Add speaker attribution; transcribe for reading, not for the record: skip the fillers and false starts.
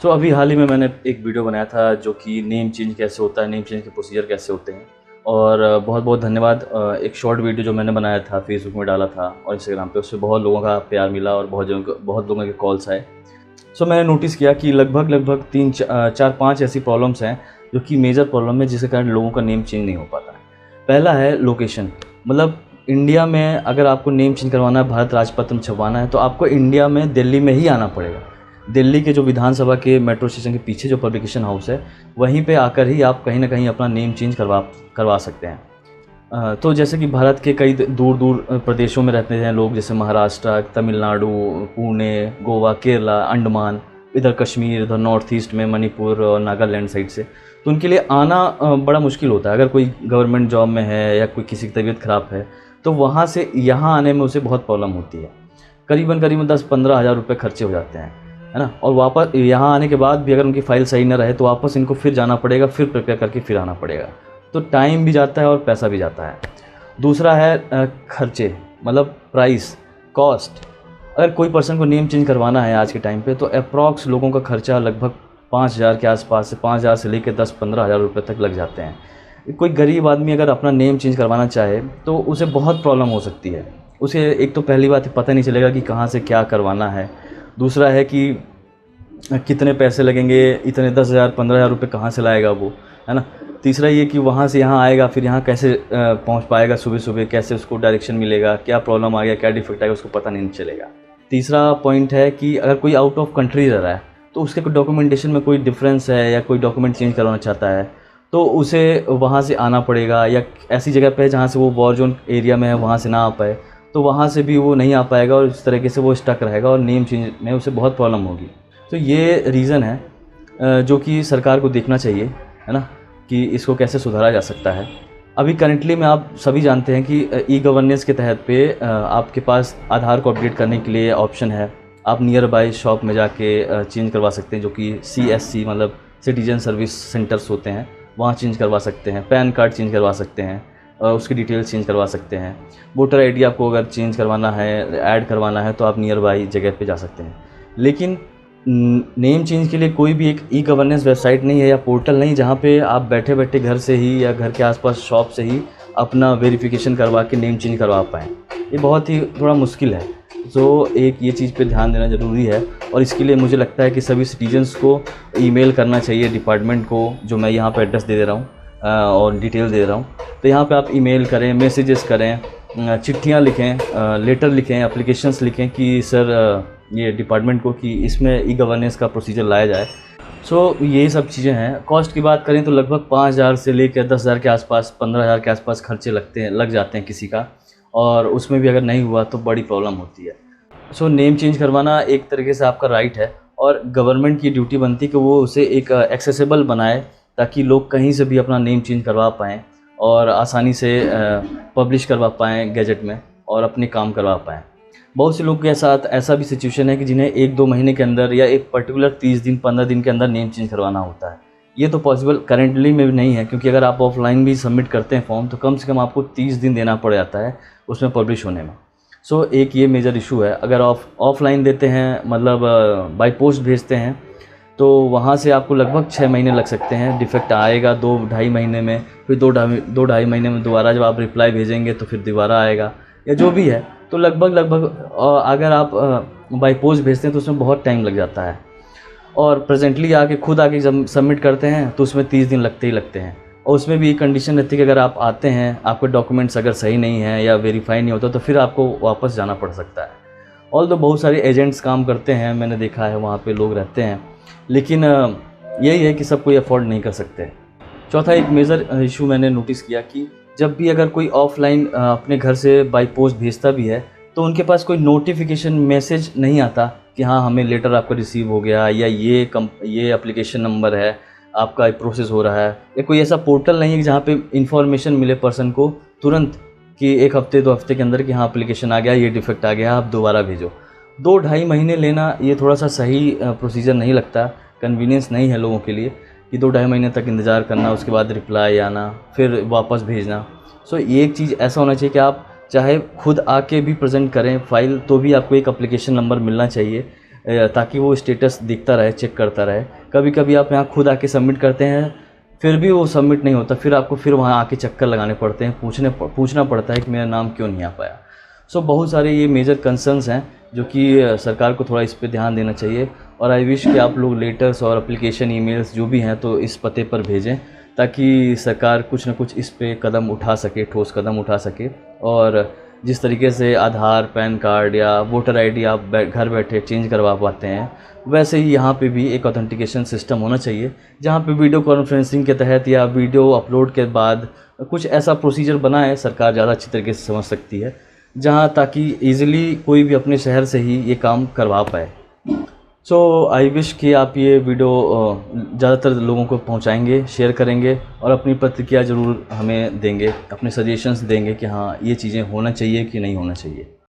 Speaker 1: अभी हाल ही में मैंने एक वीडियो बनाया था जो कि नेम चेंज कैसे होता है, नेम चेंज के प्रोसीजर कैसे होते हैं। और बहुत बहुत धन्यवाद। एक शॉर्ट वीडियो जो मैंने बनाया था फेसबुक में डाला था और इंस्टाग्राम पे, उससे बहुत लोगों का प्यार मिला और बहुत लोगों के कॉल्स आए। मैंने नोटिस किया कि लगभग लगभग 3 4 5 ऐसी प्रॉब्लम्स हैं जो कि मेजर प्रॉब्लम है, जिसके कारण लोगों का नेम चेंज नहीं हो पाता है। पहला है लोकेशन। मतलब इंडिया में अगर आपको नेम चेंज करवाना है, भारत राजपत्र में छपवाना है, तो आपको इंडिया में दिल्ली में ही आना पड़ेगा। दिल्ली के जो विधानसभा के मेट्रो स्टेशन के पीछे जो पब्लिकेशन हाउस है, वहीं पे आकर ही आप कहीं ना कहीं अपना नेम चेंज करवा सकते हैं। तो जैसे कि भारत के कई दूर दूर प्रदेशों में रहते हैं लोग, जैसे महाराष्ट्र, तमिलनाडु, पुणे, गोवा, केरला, अंडमान, इधर कश्मीर, इधर नॉर्थ ईस्ट में मणिपुर और नागालैंड साइड से, तो उनके लिए आना बड़ा मुश्किल होता है। अगर कोई गवर्नमेंट जॉब में है या कोई किसी की तबीयत ख़राब है, तो वहाँ से यहाँ आने में उसे बहुत प्रॉब्लम होती है। करीबन करीबन 10-15 हज़ार रुपये खर्चे हो जाते हैं, है ना। और वापस यहाँ आने के बाद भी अगर उनकी फ़ाइल सही न रहे तो वापस इनको फिर जाना पड़ेगा, फिर प्रिपेयर करके फिर आना पड़ेगा। तो टाइम भी जाता है और पैसा भी जाता है। दूसरा है खर्चे, मतलब प्राइस, कॉस्ट। अगर कोई पर्सन को नेम चेंज करवाना है आज के टाइम पे, तो अप्रॉक्स लोगों का खर्चा लगभग 5,000 के आसपास से 5,000 से लेकर 10-15 हज़ार रुपये तक लग जाते हैं। कोई गरीब आदमी अगर अपना नेम चेंज करवाना चाहे तो उसे बहुत प्रॉब्लम हो सकती है। उसे एक तो पहली बात पता नहीं चलेगा कि कहाँ से क्या करवाना है। दूसरा है कि कितने पैसे लगेंगे, इतने 10,000 15,000 रुपये कहाँ से लाएगा वो, है ना। तीसरा ये कि वहाँ से यहाँ आएगा, फिर यहाँ कैसे पहुँच पाएगा, सुबह सुबह कैसे उसको डायरेक्शन मिलेगा, क्या प्रॉब्लम आ गया, क्या डिफेक्ट आएगा, उसको पता नहीं चलेगा। तीसरा पॉइंट है कि अगर कोई आउट ऑफ कंट्री रह रहा है तो उसके कोई डॉक्यूमेंटेशन में कोई डिफरेंस है या कोई डॉक्यूमेंट चेंज करवाना चाहता है, तो उसे वहाँ से आना पड़ेगा। या ऐसी जगह पे है जहाँ से वो वॉर जोन एरिया में है, वहाँ से ना आ पाए, तो वहाँ से भी वो नहीं आ पाएगा और इस तरीके से वो स्टक रहेगा और नेम चेंज में उसे बहुत प्रॉब्लम होगी। तो ये रीज़न है जो कि सरकार को देखना चाहिए, है ना, कि इसको कैसे सुधारा जा सकता है। अभी करेंटली में आप सभी जानते हैं कि ई गवर्नेंस के तहत पे आपके पास आधार को अपडेट करने के लिए ऑप्शन है। आप नियर बाय शॉप में जाके चेंज करवा सकते हैं, जो कि CSC मतलब सिटीजन सर्विस सेंटर्स होते हैं, वहाँ चेंज करवा सकते हैं। पैन कार्ड चेंज करवा सकते हैं, उसकी डिटेल्स चेंज करवा सकते हैं। वोटर ID आपको अगर चेंज करवाना है, ऐड करवाना है, तो आप नियर बाय जगह पे जा सकते हैं। लेकिन नेम चेंज के लिए कोई भी एक ई गवर्नेंस वेबसाइट नहीं है या पोर्टल नहीं, जहाँ पे आप बैठे बैठे घर से ही या घर के आसपास शॉप से ही अपना वेरिफिकेशन करवा के नेम चेंज करवा पाएँ। ये बहुत ही थोड़ा मुश्किल है। एक ये चीज़ पे ध्यान देना ज़रूरी है और इसके लिए मुझे लगता है कि सभी सिटीजन्स को ईमेल करना चाहिए डिपार्टमेंट को, जो मैं यहाँ पे एड्रेस दे रहा हूँ और डिटेल दे रहा हूँ। तो यहाँ पे आप ईमेल करें, मैसेजेस करें, चिट्ठियाँ लिखें, लेटर लिखें, एप्लीकेशंस लिखें कि सर ये डिपार्टमेंट को कि इसमें ई गवर्नेंस का प्रोसीजर लाया जाए। ये सब चीज़ें हैं। कॉस्ट की बात करें तो लगभग 5,000 से लेकर 10,000 के आसपास, 15,000 के आसपास खर्चे लग जाते हैं किसी का, और उसमें भी अगर नहीं हुआ तो बड़ी प्रॉब्लम होती है। नेम चेंज करवाना एक तरीके से आपका राइट है और गवर्नमेंट की ड्यूटी बनती है कि वो उसे एक एक्सेसिबल बनाए, ताकि लोग कहीं से भी अपना नेम चेंज करवा पाएँ और आसानी से पब्लिश करवा पाएँ गैजेट में और अपने काम करवा पाएँ। बहुत से लोगों के साथ ऐसा भी सिचुएशन है कि जिन्हें 1-2 महीने के अंदर या एक पर्टिकुलर 30 दिन 15 दिन के अंदर नेम चेंज करवाना होता है। ये तो पॉसिबल करेंटली में भी नहीं है, क्योंकि अगर आप ऑफलाइन भी सबमिट करते हैं फॉर्म, तो कम से कम आपको 30 दिन देना पड़ जाता है उसमें पब्लिश होने में। एक ये मेजर इशू है। अगर ऑफलाइन देते हैं, मतलब बाय पोस्ट भेजते हैं, तो वहाँ से आपको लगभग 6 महीने लग सकते हैं। डिफेक्ट आएगा 2-2.5 महीने में, फिर 2-2.5 महीने में दोबारा जब आप रिप्लाई भेजेंगे तो फिर दोबारा आएगा, या जो भी है। तो लगभग अगर आप बाय पोस्ट भेजते हैं तो उसमें बहुत टाइम लग जाता है, और प्रेजेंटली खुद आके जब सबमिट करते हैं तो उसमें 30 दिन लगते ही लगते हैं। और उसमें भी एक कंडीशन रहती है कि अगर आप आते हैं, आपके डॉक्यूमेंट्स अगर सही नहीं है या वेरीफाई नहीं होता, तो फिर आपको वापस जाना पड़ सकता है। ऑल्दो बहुत सारे एजेंट्स काम करते हैं, मैंने देखा है, वहाँ पे लोग रहते हैं, लेकिन यही है कि सब कोई अफोर्ड नहीं कर सकते। चौथा एक मेजर इशू मैंने नोटिस किया कि जब भी अगर कोई ऑफलाइन अपने घर से बाय पोस्ट भेजता भी है, तो उनके पास कोई नोटिफिकेशन मैसेज नहीं आता कि हाँ हमें लेटर आपका रिसीव हो गया, या ये एप्लीकेशन नंबर है, आपका प्रोसेस हो रहा है। या कोई ऐसा पोर्टल नहीं है जहाँ पे इंफॉर्मेशन मिले पर्सन को तुरंत कि 1 हफ्ते 2 हफ्ते के अंदर कि हाँ एप्लीकेशन आ गया, ये डिफेक्ट आ गया, आप दोबारा भेजो। 2-2.5 महीने लेना ये थोड़ा सा सही प्रोसीजर नहीं लगता, कन्वीनियंस नहीं है लोगों के लिए कि 2-2.5 महीने तक इंतज़ार करना, उसके बाद रिप्लाई आना, फिर वापस भेजना। ये एक चीज़ ऐसा होना चाहिए कि आप चाहे खुद आके भी प्रेजेंट करें फाइल, तो भी आपको एक एप्लीकेशन नंबर मिलना चाहिए ताकि वो स्टेटस दिखता रहे, चेक करता रहे। कभी कभी आप यहाँ खुद आके सबमिट करते हैं, फिर भी वो सबमिट नहीं होता, फिर आपको फिर वहाँ आके चक्कर लगाने पड़ते हैं, पूछना पड़ता है कि मेरा नाम क्यों नहीं आ पाया। सो बहुत सारे ये मेजर कंसर्न्स हैं जो कि सरकार को थोड़ा इस पे ध्यान देना चाहिए। और आई विश कि आप लोग लेटर्स और एप्लीकेशन ईमेल्स जो भी हैं तो इस पते पर भेजें, ताकि सरकार कुछ ना कुछ इस पे कदम उठा सके, ठोस कदम उठा सके। और जिस तरीके से आधार, पैन कार्ड या वोटर आईडी आप घर बैठे चेंज करवा पाते हैं, वैसे ही यहाँ पे भी एक ऑथेंटिकेशन सिस्टम होना चाहिए, जहाँ पे वीडियो कॉन्फ्रेंसिंग के तहत या वीडियो अपलोड के बाद कुछ ऐसा प्रोसीजर बना है, सरकार ज़्यादा अच्छी तरीके से समझ सकती है, जहाँ ताकि ईज़िली कोई भी अपने शहर से ही ये काम करवा पाए। सो आई विश कि आप ये वीडियो ज़्यादातर लोगों को पहुंचाएंगे, शेयर करेंगे और अपनी प्रतिक्रिया ज़रूर हमें देंगे, अपने सजेशंस देंगे कि हाँ ये चीज़ें होना चाहिए कि नहीं होना चाहिए।